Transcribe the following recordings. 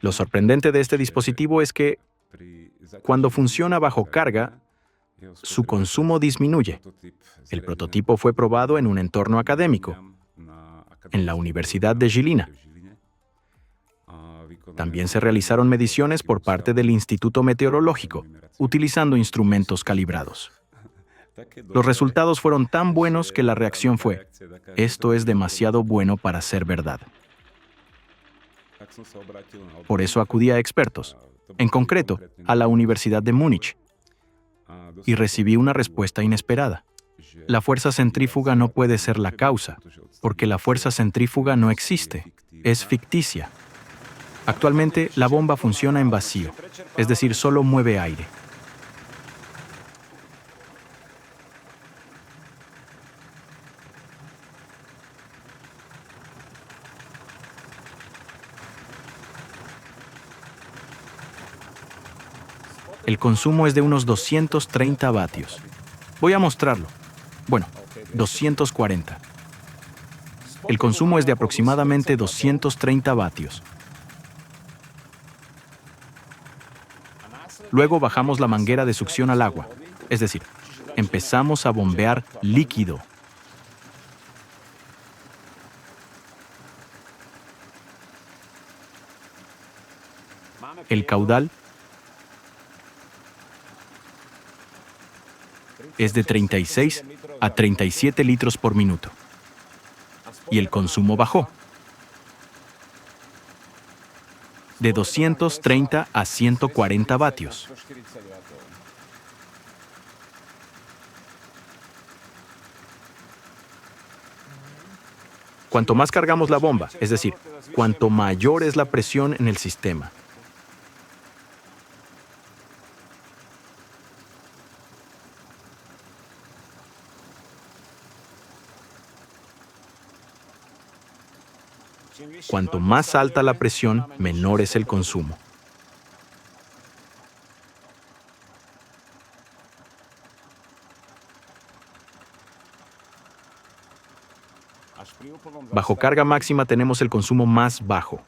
Lo sorprendente de este dispositivo es que, cuando funciona bajo carga, su consumo disminuye. El prototipo fue probado en un entorno académico, en la Universidad de Žilina. También se realizaron mediciones por parte del Instituto Meteorológico, utilizando instrumentos calibrados. Los resultados fueron tan buenos que la reacción fue: esto es demasiado bueno para ser verdad. Por eso acudí a expertos, en concreto, a la Universidad de Múnich, y recibí una respuesta inesperada. La fuerza centrífuga no puede ser la causa, porque la fuerza centrífuga no existe, es ficticia. Actualmente, la bomba funciona en vacío, es decir, solo mueve aire. El consumo es de unos 230 vatios. Voy a mostrarlo. Bueno, 240. El consumo es de aproximadamente 230 vatios. Luego bajamos la manguera de succión al agua, es decir, empezamos a bombear líquido. El caudal es de 36 a 37 litros por minuto. Y el consumo bajó de 230 a 140 vatios. Cuanto más cargamos la bomba, es decir, cuanto mayor es la presión en el sistema, cuanto más alta la presión, menor es el consumo. Bajo carga máxima tenemos el consumo más bajo,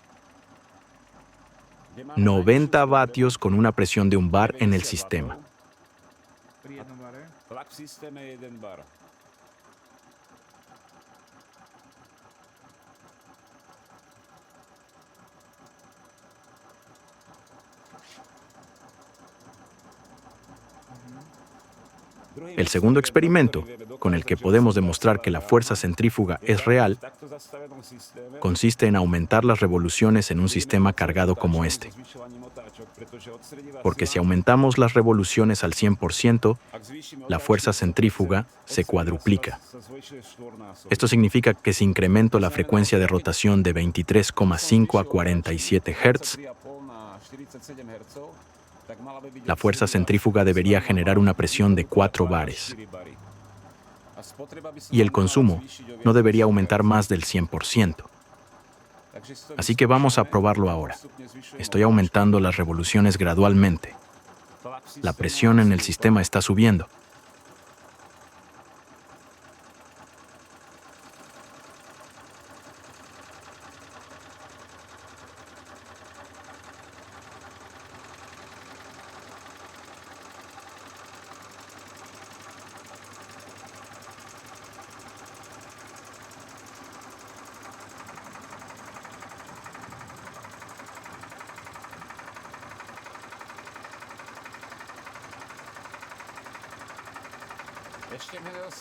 90 vatios con una presión de 1 bar en el sistema. El segundo experimento, con el que podemos demostrar que la fuerza centrífuga es real, consiste en aumentar las revoluciones en un sistema cargado como este. Porque si aumentamos las revoluciones al 100%, la fuerza centrífuga se cuadruplica. Esto significa que si incremento la frecuencia de rotación de 23,5 a 47 Hz, la fuerza centrífuga debería generar una presión de 4 bares. Y el consumo no debería aumentar más del 100%. Así que vamos a probarlo ahora. Estoy aumentando las revoluciones gradualmente. La presión en el sistema está subiendo.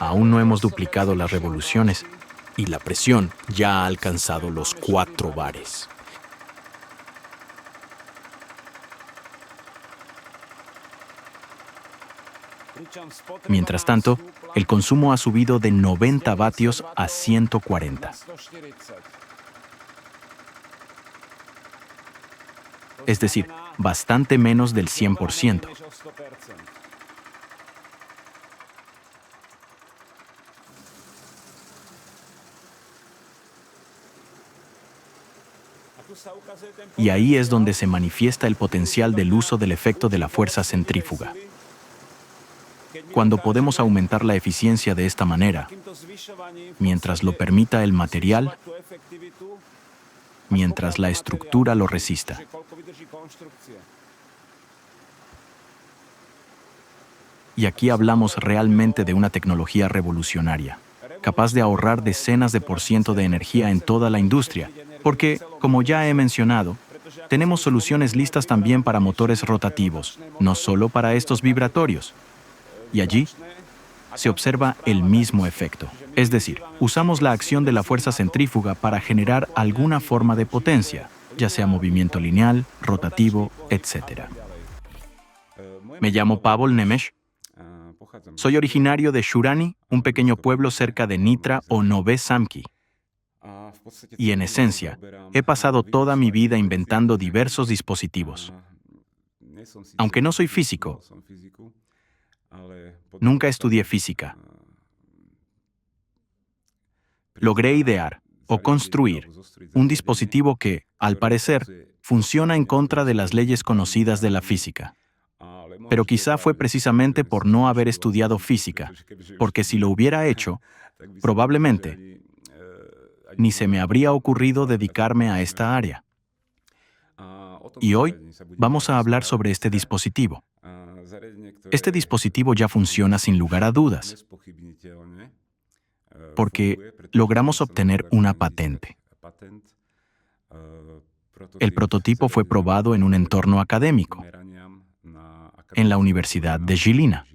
Aún no hemos duplicado las revoluciones y la presión ya ha alcanzado los 4 bares. Mientras tanto, el consumo ha subido de 90 vatios a 140. Es decir, bastante menos del 100%. Y ahí es donde se manifiesta el potencial del uso del efecto de la fuerza centrífuga. Cuando podemos aumentar la eficiencia de esta manera, mientras lo permita el material, mientras la estructura lo resista. Y aquí hablamos realmente de una tecnología revolucionaria, capaz de ahorrar decenas de % de energía en toda la industria, porque, como ya he mencionado, tenemos soluciones listas también para motores rotativos, no solo para estos vibratorios. Y allí se observa el mismo efecto. Es decir, usamos la acción de la fuerza centrífuga para generar alguna forma de potencia, ya sea movimiento lineal, rotativo, etc. Me llamo Pavol Nemes. Soy originario de Shurany, un pequeño pueblo cerca de Nitra o Nové Samky. Y en esencia, he pasado toda mi vida inventando diversos dispositivos. Aunque no soy físico, nunca estudié física. Logré idear o construir un dispositivo que, al parecer, funciona en contra de las leyes conocidas de la física. Pero quizá fue precisamente por no haber estudiado física, porque si lo hubiera hecho, probablemente ni se me habría ocurrido dedicarme a esta área. Y hoy vamos a hablar sobre este dispositivo. Este dispositivo ya funciona sin lugar a dudas, porque logramos obtener una patente. El prototipo fue probado en un entorno académico, en la Universidad de Žilina.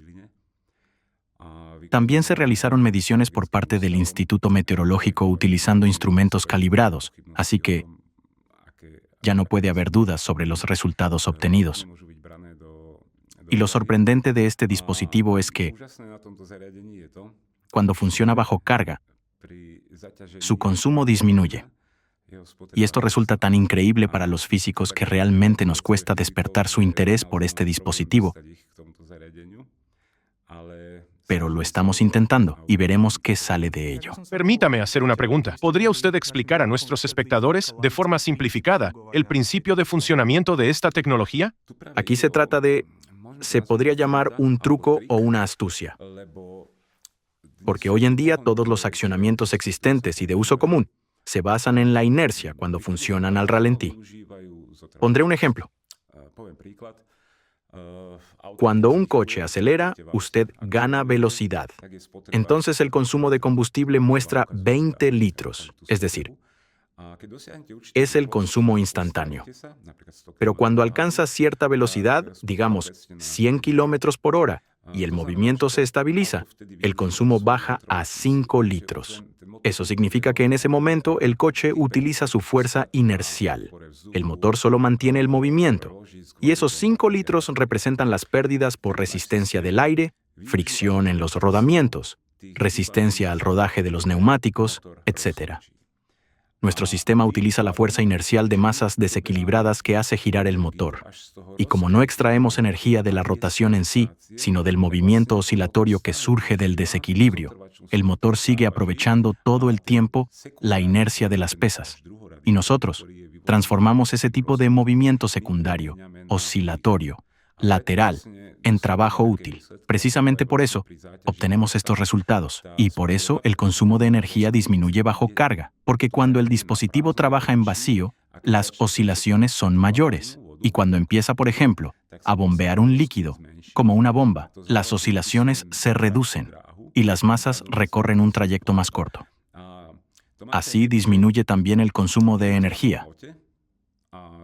También se realizaron mediciones por parte del Instituto Meteorológico utilizando instrumentos calibrados, así que ya no puede haber dudas sobre los resultados obtenidos. Y lo sorprendente de este dispositivo es que, cuando funciona bajo carga, su consumo disminuye. Y esto resulta tan increíble para los físicos que realmente nos cuesta despertar su interés por este dispositivo. Pero lo estamos intentando y veremos qué sale de ello. Permítame hacer una pregunta. ¿Podría usted explicar a nuestros espectadores, de forma simplificada, el principio de funcionamiento de esta tecnología? Aquí se trata de, se podría llamar un truco o una astucia. Porque hoy en día todos los accionamientos existentes y de uso común se basan en la inercia cuando funcionan al ralentí. Pondré un ejemplo. Cuando un coche acelera, usted gana velocidad. Entonces el consumo de combustible muestra 20 litros, es decir, es el consumo instantáneo. Pero cuando alcanza cierta velocidad, digamos 100 kilómetros por hora, y el movimiento se estabiliza, el consumo baja a 5 litros. Eso significa que en ese momento el coche utiliza su fuerza inercial. El motor solo mantiene el movimiento. Y esos 5 litros representan las pérdidas por resistencia del aire, fricción en los rodamientos, resistencia al rodaje de los neumáticos, etc. Nuestro sistema utiliza la fuerza inercial de masas desequilibradas que hace girar el motor. Y como no extraemos energía de la rotación en sí, sino del movimiento oscilatorio que surge del desequilibrio, el motor sigue aprovechando todo el tiempo la inercia de las pesas. Y nosotros transformamos ese tipo de movimiento secundario, oscilatorio, lateral, en trabajo útil. Precisamente por eso obtenemos estos resultados, y por eso el consumo de energía disminuye bajo carga, porque cuando el dispositivo trabaja en vacío, las oscilaciones son mayores, y cuando empieza, por ejemplo, a bombear un líquido, como una bomba, las oscilaciones se reducen, y las masas recorren un trayecto más corto. Así disminuye también el consumo de energía.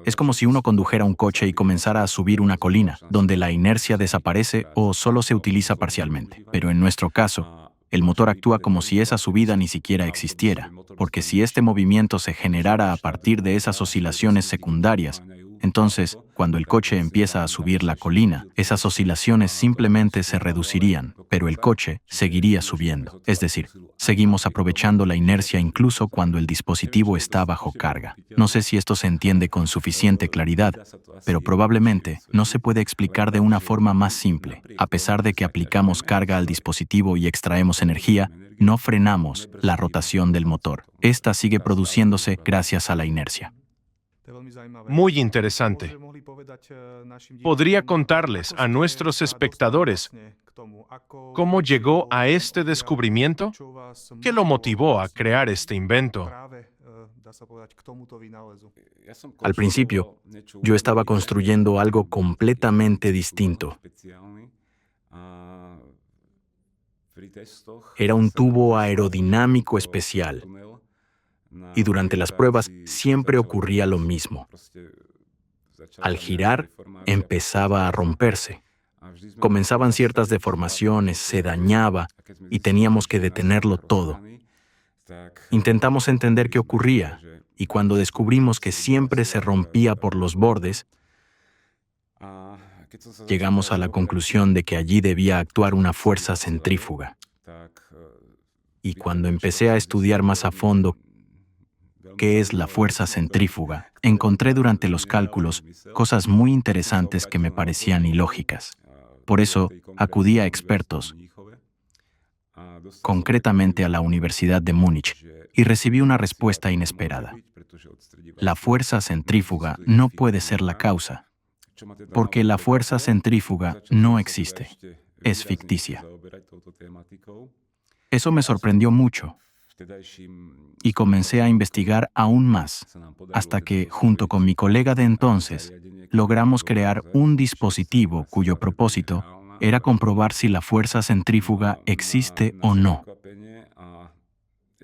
Es como si uno condujera un coche y comenzara a subir una colina, donde la inercia desaparece o solo se utiliza parcialmente. Pero en nuestro caso, el motor actúa como si esa subida ni siquiera existiera, porque si este movimiento se generara a partir de esas oscilaciones secundarias, entonces, cuando el coche empieza a subir la colina, esas oscilaciones simplemente se reducirían, pero el coche seguiría subiendo. Es decir, seguimos aprovechando la inercia incluso cuando el dispositivo está bajo carga. No sé si esto se entiende con suficiente claridad, pero probablemente no se puede explicar de una forma más simple. A pesar de que aplicamos carga al dispositivo y extraemos energía, no frenamos la rotación del motor. Esta sigue produciéndose gracias a la inercia. Muy interesante. ¿Podría contarles a nuestros espectadores cómo llegó a este descubrimiento? ¿Qué lo motivó a crear este invento? Al principio, yo estaba construyendo algo completamente distinto. Era un tubo aerodinámico especial, y durante las pruebas siempre ocurría lo mismo. Al girar, empezaba a romperse. Comenzaban ciertas deformaciones, se dañaba, y teníamos que detenerlo todo. Intentamos entender qué ocurría, y cuando descubrimos que siempre se rompía por los bordes, llegamos a la conclusión de que allí debía actuar una fuerza centrífuga. Y cuando empecé a estudiar más a fondo qué es la fuerza centrífuga, encontré durante los cálculos cosas muy interesantes que me parecían ilógicas. Por eso, acudí a expertos, concretamente a la Universidad de Múnich, y recibí una respuesta inesperada. La fuerza centrífuga no puede ser la causa, porque la fuerza centrífuga no existe, es ficticia. Eso me sorprendió mucho, y comencé a investigar aún más, hasta que, junto con mi colega de entonces, logramos crear un dispositivo cuyo propósito era comprobar si la fuerza centrífuga existe o no.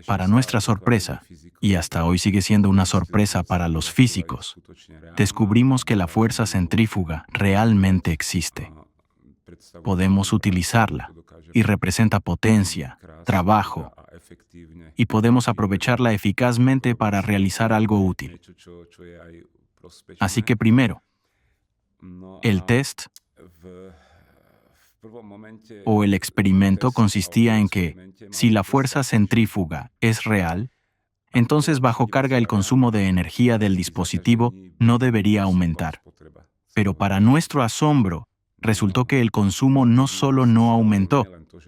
Para nuestra sorpresa, y hasta hoy sigue siendo una sorpresa para los físicos, descubrimos que la fuerza centrífuga realmente existe. Podemos utilizarla, y representa potencia, trabajo, y podemos aprovecharla eficazmente para realizar algo útil. Así que primero, el test o el experimento consistía en que, si la fuerza centrífuga es real, entonces bajo carga el consumo de energía del dispositivo no debería aumentar. Pero para nuestro asombro, resultó que el consumo no solo no aumentó,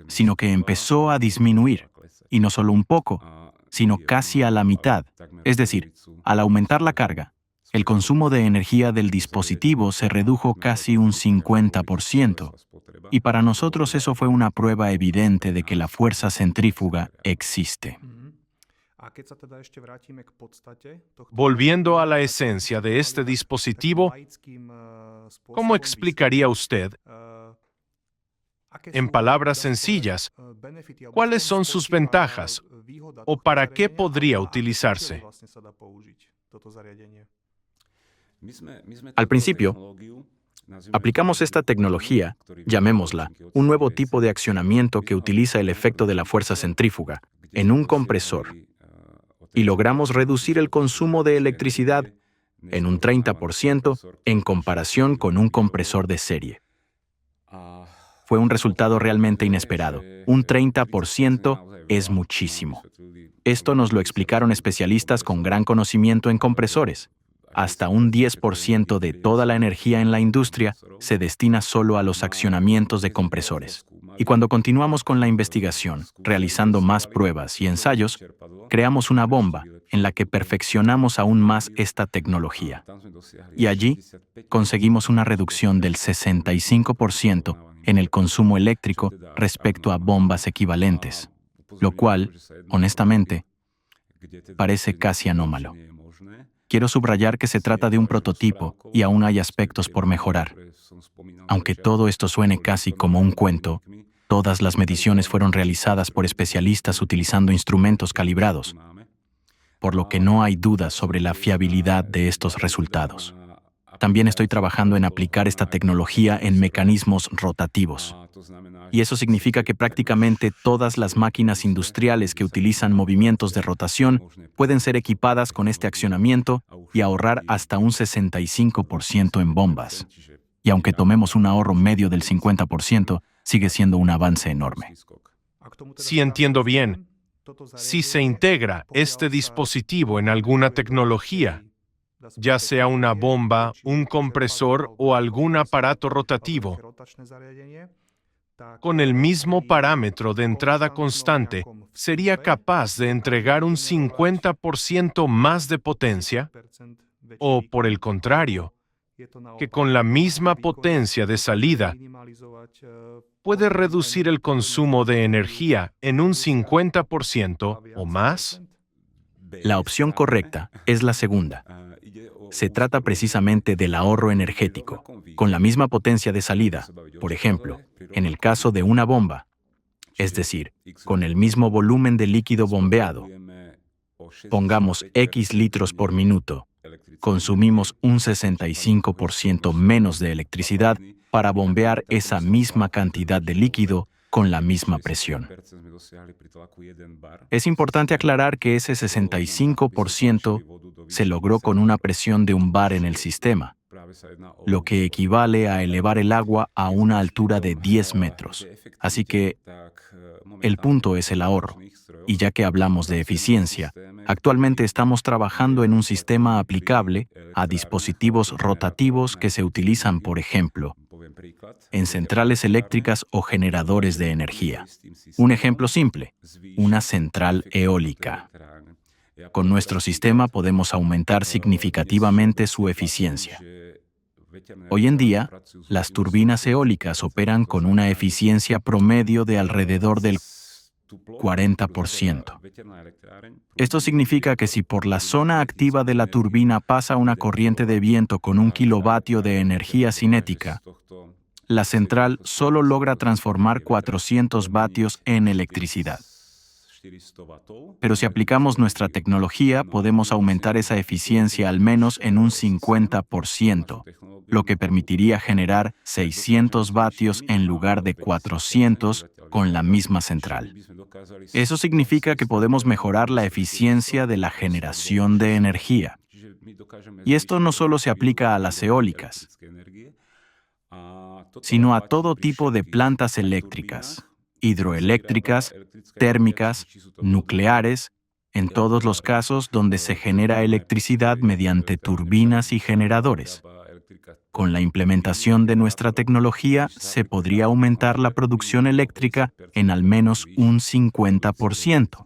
sino que empezó a disminuir, y no solo un poco, sino casi a la mitad. Es decir, al aumentar la carga, el consumo de energía del dispositivo se redujo casi un 50%, y para nosotros eso fue una prueba evidente de que la fuerza centrífuga existe. Volviendo a la esencia de este dispositivo, ¿cómo explicaría usted, en palabras sencillas, cuáles son sus ventajas o para qué podría utilizarse? Al principio, aplicamos esta tecnología, llamémosla, un nuevo tipo de accionamiento que utiliza el efecto de la fuerza centrífuga, en un compresor, y logramos reducir el consumo de electricidad en un 30% en comparación con un compresor de serie. Fue un resultado realmente inesperado. Un 30% es muchísimo. Esto nos lo explicaron especialistas con gran conocimiento en compresores. Hasta un 10% de toda la energía en la industria se destina solo a los accionamientos de compresores. Y cuando continuamos con la investigación, realizando más pruebas y ensayos, creamos una bomba en la que perfeccionamos aún más esta tecnología. Y allí conseguimos una reducción del 65% en el consumo eléctrico respecto a bombas equivalentes, lo cual, honestamente, parece casi anómalo. Quiero subrayar que se trata de un prototipo y aún hay aspectos por mejorar. Aunque todo esto suene casi como un cuento, todas las mediciones fueron realizadas por especialistas utilizando instrumentos calibrados, por lo que no hay dudas sobre la fiabilidad de estos resultados. También estoy trabajando en aplicar esta tecnología en mecanismos rotativos. Y eso significa que prácticamente todas las máquinas industriales que utilizan movimientos de rotación pueden ser equipadas con este accionamiento y ahorrar hasta un 65% en bombas. Y aunque tomemos un ahorro medio del 50%, sigue siendo un avance enorme. Si entiendo bien, si se integra este dispositivo en alguna tecnología, ya sea una bomba, un compresor o algún aparato rotativo, con el mismo parámetro de entrada constante, ¿sería capaz de entregar un 50% más de potencia? O, por el contrario, que con la misma potencia de salida, puede reducir el consumo de energía en un 50% o más? La opción correcta es la segunda. Se trata precisamente del ahorro energético, con la misma potencia de salida, por ejemplo, en el caso de una bomba, es decir, con el mismo volumen de líquido bombeado. Pongamos X litros por minuto. Consumimos un 65% menos de electricidad para bombear esa misma cantidad de líquido con la misma presión. Es importante aclarar que ese 65% se logró con una presión de un bar en el sistema, lo que equivale a elevar el agua a una altura de 10 metros. Así que el punto es el ahorro. Y ya que hablamos de eficiencia, actualmente estamos trabajando en un sistema aplicable a dispositivos rotativos que se utilizan, por ejemplo, en centrales eléctricas o generadores de energía. Un ejemplo simple, una central eólica. Con nuestro sistema podemos aumentar significativamente su eficiencia. Hoy en día, las turbinas eólicas operan con una eficiencia promedio de alrededor del 40%. Esto significa que si por la zona activa de la turbina pasa una corriente de viento con 1 kilovatio de energía cinética, la central solo logra transformar 400 vatios en electricidad. Pero si aplicamos nuestra tecnología, podemos aumentar esa eficiencia al menos en un 50%, lo que permitiría generar 600 vatios en lugar de 400 con la misma central. Eso significa que podemos mejorar la eficiencia de la generación de energía. Y esto no solo se aplica a las eólicas, sino a todo tipo de plantas eléctricas, hidroeléctricas, térmicas, nucleares, en todos los casos donde se genera electricidad mediante turbinas y generadores. Con la implementación de nuestra tecnología, se podría aumentar la producción eléctrica en al menos un 50%.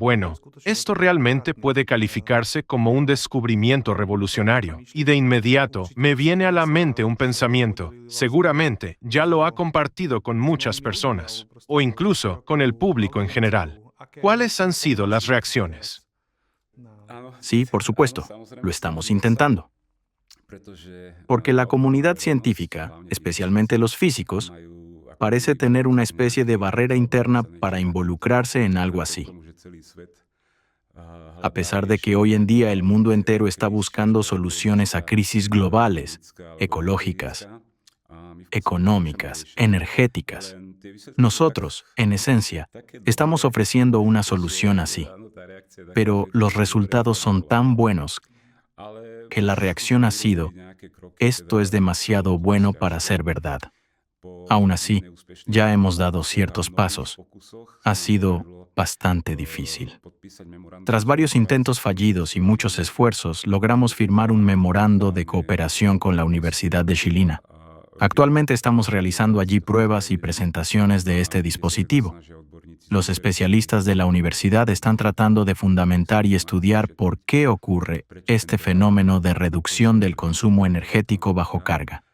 Bueno, esto realmente puede calificarse como un descubrimiento revolucionario. Y de inmediato me viene a la mente un pensamiento. Seguramente ya lo ha compartido con muchas personas, o incluso con el público en general. ¿Cuáles han sido las reacciones? Sí, por supuesto, lo estamos intentando. Porque la comunidad científica, especialmente los físicos, parece tener una especie de barrera interna para involucrarse en algo así. A pesar de que hoy en día el mundo entero está buscando soluciones a crisis globales, ecológicas, económicas, energéticas, nosotros, en esencia, estamos ofreciendo una solución así. Pero los resultados son tan buenos que la reacción ha sido: esto es demasiado bueno para ser verdad. Aún así, ya hemos dado ciertos pasos. Ha sido bastante difícil. Tras varios intentos fallidos y muchos esfuerzos, logramos firmar un memorando de cooperación con la Universidad de Žilina. Actualmente estamos realizando allí pruebas y presentaciones de este dispositivo. Los especialistas de la universidad están tratando de fundamentar y estudiar por qué ocurre este fenómeno de reducción del consumo energético bajo carga.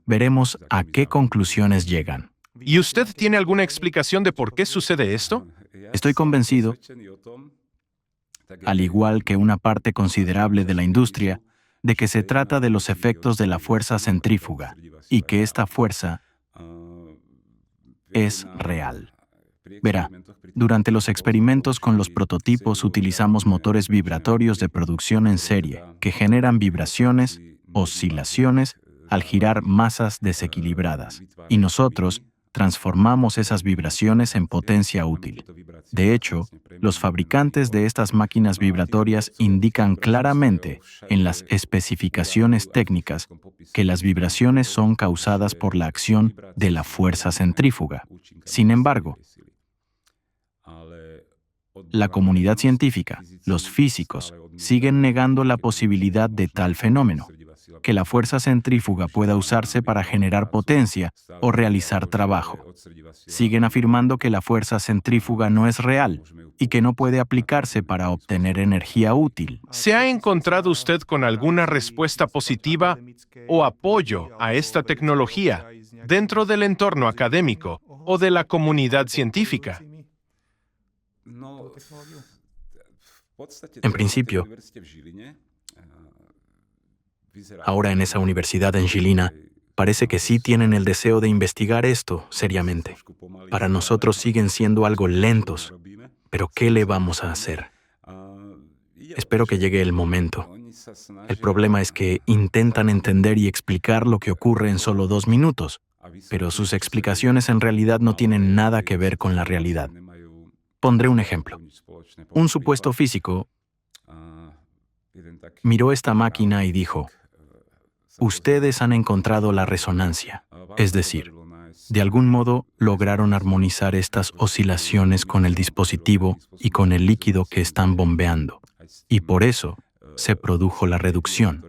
Veremos a qué conclusiones llegan. ¿Y usted tiene alguna explicación de por qué sucede esto? Estoy convencido, al igual que una parte considerable de la industria, de que se trata de los efectos de la fuerza centrífuga y que esta fuerza es real. Verá, durante los experimentos con los prototipos utilizamos motores vibratorios de producción en serie que generan vibraciones, oscilaciones, al girar masas desequilibradas, y nosotros transformamos esas vibraciones en potencia útil. De hecho, los fabricantes de estas máquinas vibratorias indican claramente en las especificaciones técnicas que las vibraciones son causadas por la acción de la fuerza centrífuga. Sin embargo, la comunidad científica, los físicos, siguen negando la posibilidad de tal fenómeno, que la fuerza centrífuga pueda usarse para generar potencia o realizar trabajo. Siguen afirmando que la fuerza centrífuga no es real y que no puede aplicarse para obtener energía útil. ¿Se ha encontrado usted con alguna respuesta positiva o apoyo a esta tecnología dentro del entorno académico o de la comunidad científica? En principio, ahora en esa universidad en Žilina, parece que sí tienen el deseo de investigar esto seriamente. Para nosotros siguen siendo algo lentos, pero ¿qué le vamos a hacer? Espero que llegue el momento. El problema es que intentan entender y explicar lo que ocurre en solo 2 minutos, pero sus explicaciones en realidad no tienen nada que ver con la realidad. Pondré un ejemplo. Un supuesto físico miró esta máquina y dijo: ustedes han encontrado la resonancia, es decir, de algún modo lograron armonizar estas oscilaciones con el dispositivo y con el líquido que están bombeando, y por eso se produjo la reducción.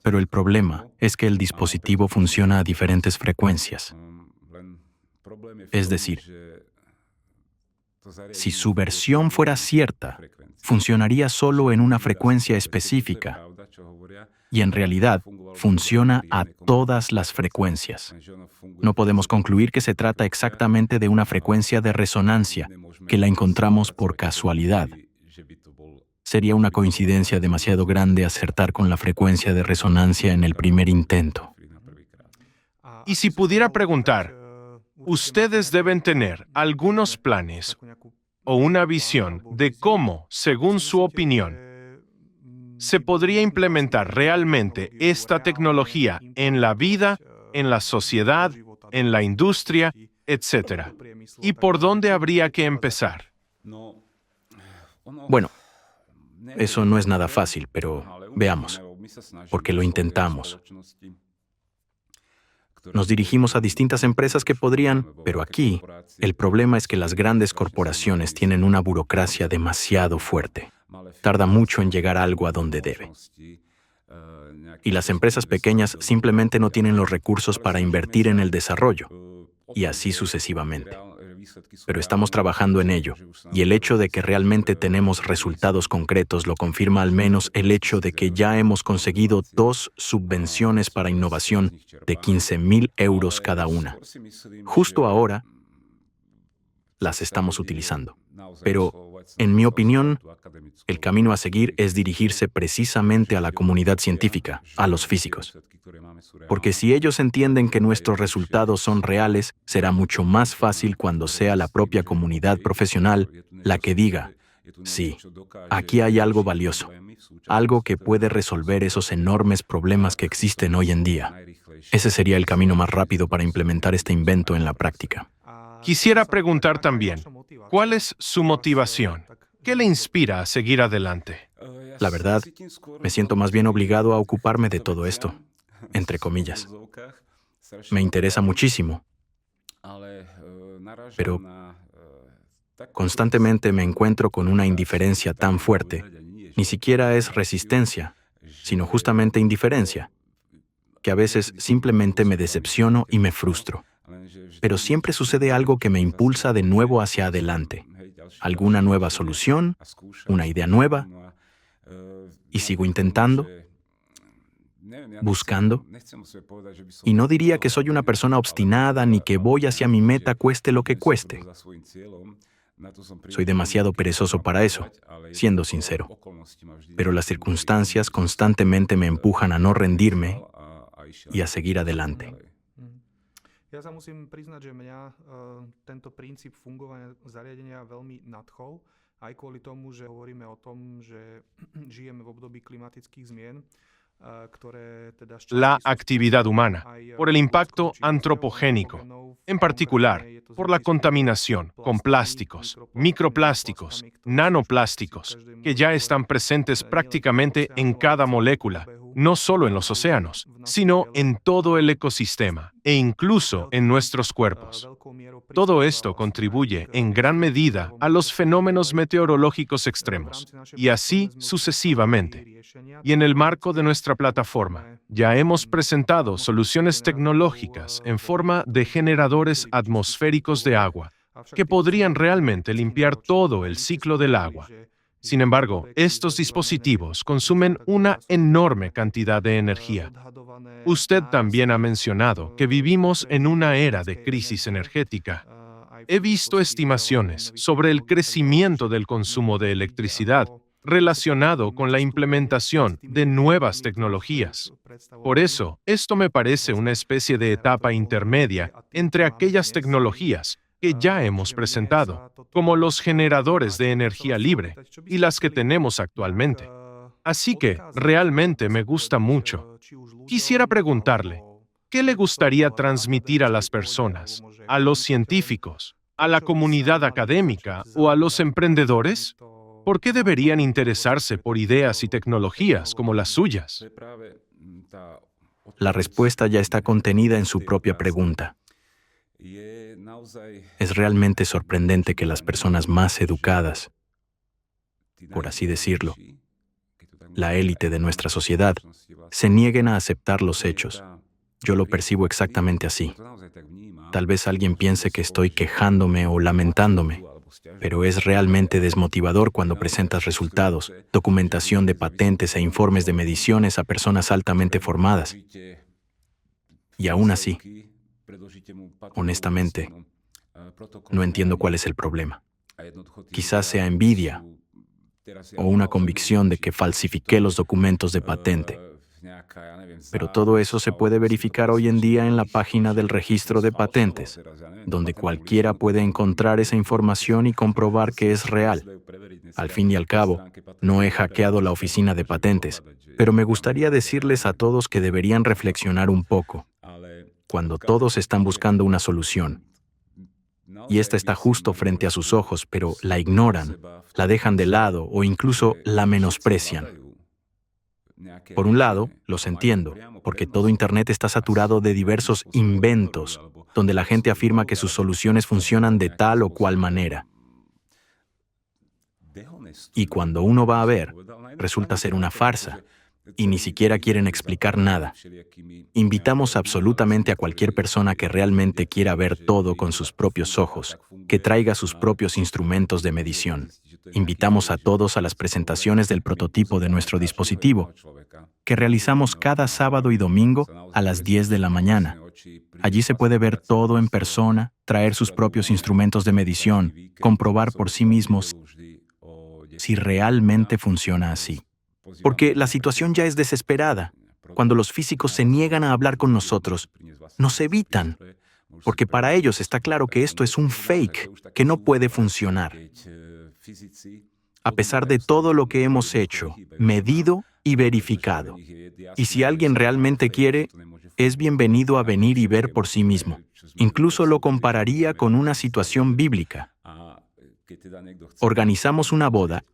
Pero el problema es que el dispositivo funciona a diferentes frecuencias. Es decir, si su versión fuera cierta, funcionaría solo en una frecuencia específica, y en realidad funciona a todas las frecuencias. No podemos concluir que se trata exactamente de una frecuencia de resonancia, que la encontramos por casualidad. Sería una coincidencia demasiado grande acertar con la frecuencia de resonancia en el primer intento. Y si pudiera preguntar, ustedes deben tener algunos planes o una visión de cómo, según su opinión, se podría implementar realmente esta tecnología en la vida, en la sociedad, en la industria, etc. ¿Y por dónde habría que empezar? Bueno, eso no es nada fácil, pero veamos, porque lo intentamos. Nos dirigimos a distintas empresas que podrían, pero aquí, el problema es que las grandes corporaciones tienen una burocracia demasiado fuerte. Tarda mucho en llegar algo a donde debe. Y las empresas pequeñas simplemente no tienen los recursos para invertir en el desarrollo, y así sucesivamente. Pero estamos trabajando en ello, y el hecho de que realmente tenemos resultados concretos lo confirma al menos el hecho de que ya hemos conseguido 2 subvenciones para innovación de 15.000 euros cada una. Justo ahora las estamos utilizando. Pero, en mi opinión, el camino a seguir es dirigirse precisamente a la comunidad científica, a los físicos. Porque si ellos entienden que nuestros resultados son reales, será mucho más fácil cuando sea la propia comunidad profesional la que diga: sí, aquí hay algo valioso, algo que puede resolver esos enormes problemas que existen hoy en día. Ese sería el camino más rápido para implementar este invento en la práctica. Quisiera preguntar también, ¿cuál es su motivación? ¿Qué le inspira a seguir adelante? La verdad, me siento más bien obligado a ocuparme de todo esto, entre comillas. Me interesa muchísimo, pero constantemente me encuentro con una indiferencia tan fuerte. Ni siquiera es resistencia, sino justamente indiferencia, que a veces simplemente me decepciono y me frustro. Pero siempre sucede algo que me impulsa de nuevo hacia adelante. Alguna nueva solución, una idea nueva, y sigo intentando, buscando. Y no diría que soy una persona obstinada ni que voy hacia mi meta cueste lo que cueste. Soy demasiado perezoso para eso, siendo sincero. Pero las circunstancias constantemente me empujan a no rendirme y a seguir adelante. Ja sa musím priznať, že mňa tento princíp fungovania zariadenia veľmi nadchol, aj kvôli tomu, že hovoríme o tom, že žijeme v období klimatických zmien, ktoré teda La actividad humana, por el impacto antropogénico, en particular por la contaminación con plásticos, microplásticos, nanoplásticos, que ya están presentes prácticamente en cada molécula, no solo en los océanos, sino en todo el ecosistema e incluso en nuestros cuerpos. Todo esto contribuye en gran medida a los fenómenos meteorológicos extremos, y así sucesivamente. Y en el marco de nuestra plataforma, ya hemos presentado soluciones tecnológicas en forma de generadores atmosféricos de agua, que podrían realmente limpiar todo el ciclo del agua. Sin embargo, estos dispositivos consumen una enorme cantidad de energía. Usted también ha mencionado que vivimos en una era de crisis energética. He visto estimaciones sobre el crecimiento del consumo de electricidad relacionado con la implementación de nuevas tecnologías. Por eso, esto me parece una especie de etapa intermedia entre aquellas tecnologías que ya hemos presentado, como los generadores de energía libre, y las que tenemos actualmente. Así que, realmente me gusta mucho. Quisiera preguntarle, ¿qué le gustaría transmitir a las personas, a los científicos, a la comunidad académica o a los emprendedores? ¿Por qué deberían interesarse por ideas y tecnologías como las suyas? La respuesta ya está contenida en su propia pregunta. Es realmente sorprendente que las personas más educadas, por así decirlo, la élite de nuestra sociedad, se nieguen a aceptar los hechos. Yo lo percibo exactamente así. Tal vez alguien piense que estoy quejándome o lamentándome, pero es realmente desmotivador cuando presentas resultados, documentación de patentes e informes de mediciones a personas altamente formadas. Y aún así, honestamente, no entiendo cuál es el problema. Quizás sea envidia o una convicción de que falsifiqué los documentos de patente. Pero todo eso se puede verificar hoy en día en la página del registro de patentes, donde cualquiera puede encontrar esa información y comprobar que es real. Al fin y al cabo, no he hackeado la oficina de patentes, pero me gustaría decirles a todos que deberían reflexionar un poco. Cuando todos están buscando una solución, y esta está justo frente a sus ojos, pero la ignoran, la dejan de lado o incluso la menosprecian. Por un lado, los entiendo, porque todo Internet está saturado de diversos inventos, donde la gente afirma que sus soluciones funcionan de tal o cual manera. Y cuando uno va a ver, resulta ser una farsa, y ni siquiera quieren explicar nada. Invitamos absolutamente a cualquier persona que realmente quiera ver todo con sus propios ojos, que traiga sus propios instrumentos de medición. Invitamos a todos a las presentaciones del prototipo de nuestro dispositivo, que realizamos cada sábado y domingo a las 10 de la mañana. Allí se puede ver todo en persona, traer sus propios instrumentos de medición, comprobar por sí mismos si realmente funciona así. Porque la situación ya es desesperada. Cuando los físicos se niegan a hablar con nosotros, nos evitan, porque para ellos está claro que esto es un fake, que no puede funcionar. A pesar de todo lo que hemos hecho, medido y verificado. Y si alguien realmente quiere, es bienvenido a venir y ver por sí mismo. Incluso lo compararía con una situación bíblica. Organizamos una boda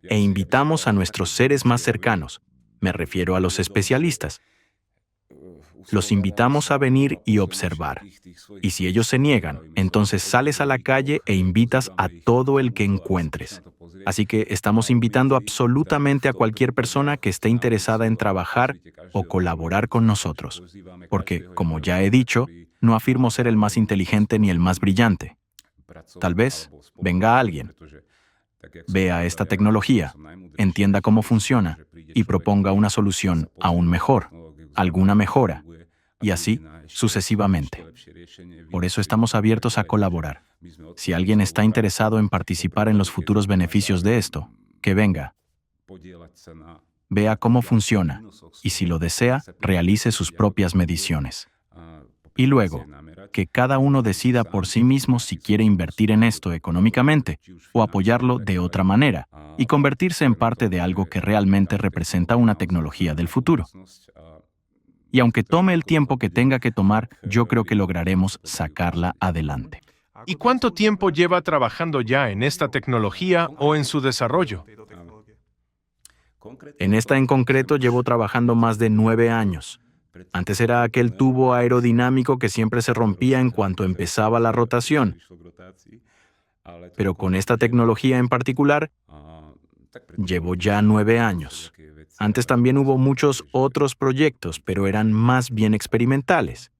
e invitamos a nuestros seres más cercanos, me refiero a los especialistas. Los invitamos a venir y observar. Y si ellos se niegan, entonces sales a la calle e invitas a todo el que encuentres. Así que estamos invitando absolutamente a cualquier persona que esté interesada en trabajar o colaborar con nosotros. Porque, como ya he dicho, no afirmo ser el más inteligente ni el más brillante. Tal vez venga alguien, vea esta tecnología, entienda cómo funciona y proponga una solución aún mejor, alguna mejora, y así sucesivamente. Por eso estamos abiertos a colaborar. Si alguien está interesado en participar en los futuros beneficios de esto, que venga, vea cómo funciona y si lo desea, realice sus propias mediciones. Y luego, que cada uno decida por sí mismo si quiere invertir en esto económicamente o apoyarlo de otra manera y convertirse en parte de algo que realmente representa una tecnología del futuro. Y aunque tome el tiempo que tenga que tomar, yo creo que lograremos sacarla adelante. ¿Y cuánto tiempo lleva trabajando ya en esta tecnología o en su desarrollo? En esta en concreto llevo trabajando más de 9 años. Antes era aquel tubo aerodinámico que siempre se rompía en cuanto empezaba la rotación. Pero con esta tecnología en particular, llevo ya 9 años. Antes también hubo muchos otros proyectos, pero eran más bien experimentales.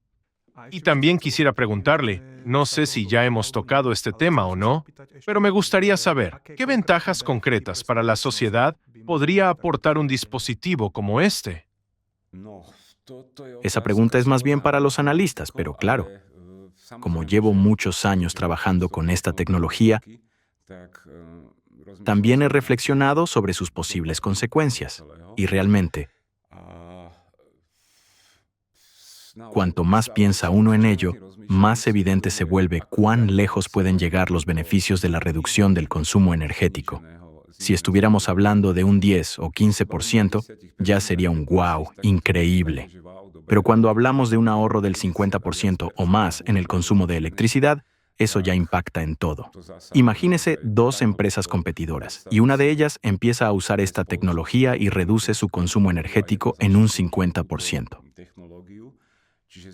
Y también quisiera preguntarle, no sé si ya hemos tocado este tema o no, pero me gustaría saber, ¿qué ventajas concretas para la sociedad podría aportar un dispositivo como este? Esa pregunta es más bien para los analistas, pero claro, como llevo muchos años trabajando con esta tecnología, también he reflexionado sobre sus posibles consecuencias. Y realmente, cuanto más piensa uno en ello, más evidente se vuelve cuán lejos pueden llegar los beneficios de la reducción del consumo energético. Si estuviéramos hablando de un 10 o 15%, ya sería un wow, increíble. Pero cuando hablamos de un ahorro del 50% o más en el consumo de electricidad, eso ya impacta en todo. Imagínese dos empresas competidoras, y una de ellas empieza a usar esta tecnología y reduce su consumo energético en un 50%.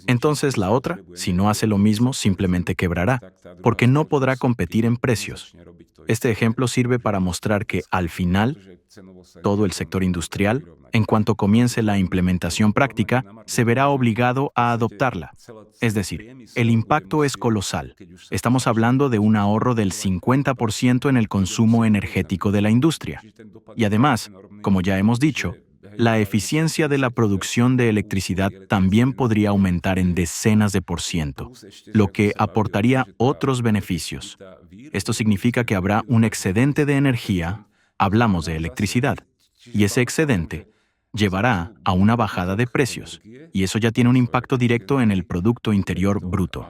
Entonces la otra, si no hace lo mismo, simplemente quebrará, porque no podrá competir en precios. Este ejemplo sirve para mostrar que, al final, todo el sector industrial, en cuanto comience la implementación práctica, se verá obligado a adoptarla. Es decir, el impacto es colosal. Estamos hablando de un ahorro del 50% en el consumo energético de la industria. Y además, como ya hemos dicho, la eficiencia de la producción de electricidad también podría aumentar en decenas de %, lo que aportaría otros beneficios. Esto significa que habrá un excedente de energía, hablamos de electricidad, y ese excedente llevará a una bajada de precios, y eso ya tiene un impacto directo en el Producto Interior Bruto.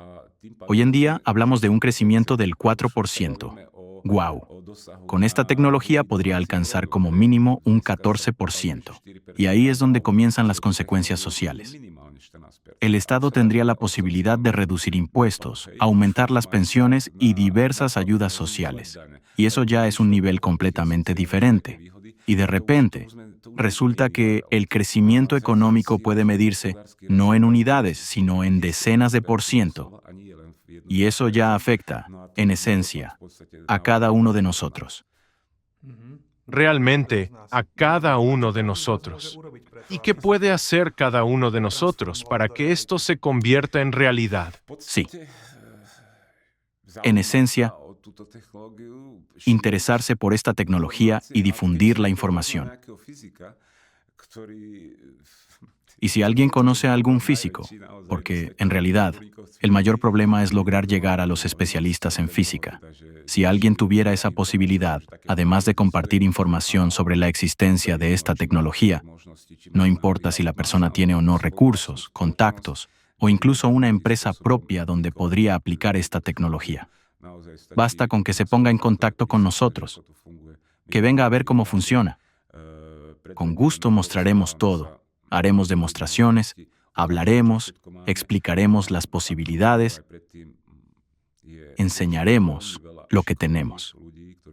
Hoy en día hablamos de un crecimiento del 4%. ¡Guau! Con esta tecnología podría alcanzar como mínimo un 14%. Y ahí es donde comienzan las consecuencias sociales. El Estado tendría la posibilidad de reducir impuestos, aumentar las pensiones y diversas ayudas sociales. Y eso ya es un nivel completamente diferente. Y de repente, resulta que el crecimiento económico puede medirse no en unidades, sino en decenas de %. Y eso ya afecta, en esencia, a cada uno de nosotros. Realmente, a cada uno de nosotros. ¿Y qué puede hacer cada uno de nosotros para que esto se convierta en realidad? Sí. En esencia, interesarse por esta tecnología y difundir la información. Y si alguien conoce a algún físico, porque, en realidad, el mayor problema es lograr llegar a los especialistas en física. Si alguien tuviera esa posibilidad, además de compartir información sobre la existencia de esta tecnología, no importa si la persona tiene o no recursos, contactos, o incluso una empresa propia donde podría aplicar esta tecnología. Basta con que se ponga en contacto con nosotros, que venga a ver cómo funciona. Con gusto mostraremos todo. Haremos demostraciones, hablaremos, explicaremos las posibilidades, enseñaremos lo que tenemos.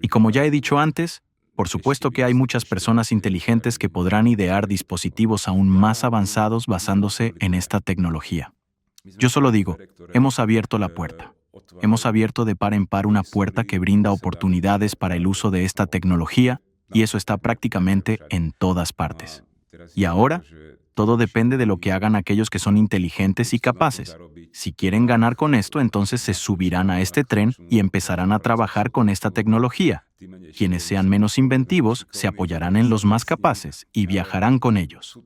Y como ya he dicho antes, por supuesto que hay muchas personas inteligentes que podrán idear dispositivos aún más avanzados basándose en esta tecnología. Yo solo digo, hemos abierto la puerta. Hemos abierto de par en par una puerta que brinda oportunidades para el uso de esta tecnología, y eso está prácticamente en todas partes. Y ahora, todo depende de lo que hagan aquellos que son inteligentes y capaces. Si quieren ganar con esto, entonces se subirán a este tren y empezarán a trabajar con esta tecnología. Quienes sean menos inventivos se apoyarán en los más capaces y viajarán con ellos.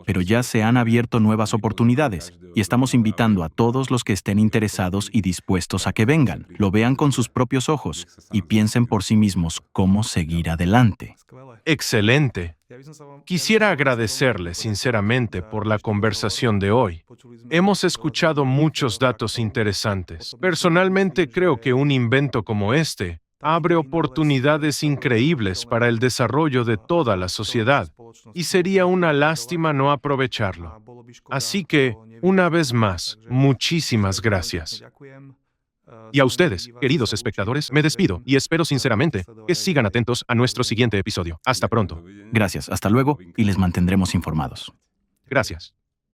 Pero ya se han abierto nuevas oportunidades y estamos invitando a todos los que estén interesados y dispuestos a que vengan, lo vean con sus propios ojos y piensen por sí mismos cómo seguir adelante. Excelente. Quisiera agradecerle sinceramente por la conversación de hoy. Hemos escuchado muchos datos interesantes. Personalmente creo que un invento como este abre oportunidades increíbles para el desarrollo de toda la sociedad, y sería una lástima no aprovecharlo. Así que, una vez más, muchísimas gracias. Y a ustedes, queridos espectadores, me despido y espero sinceramente que sigan atentos a nuestro siguiente episodio. Hasta pronto. Gracias, hasta luego y les mantendremos informados. Gracias.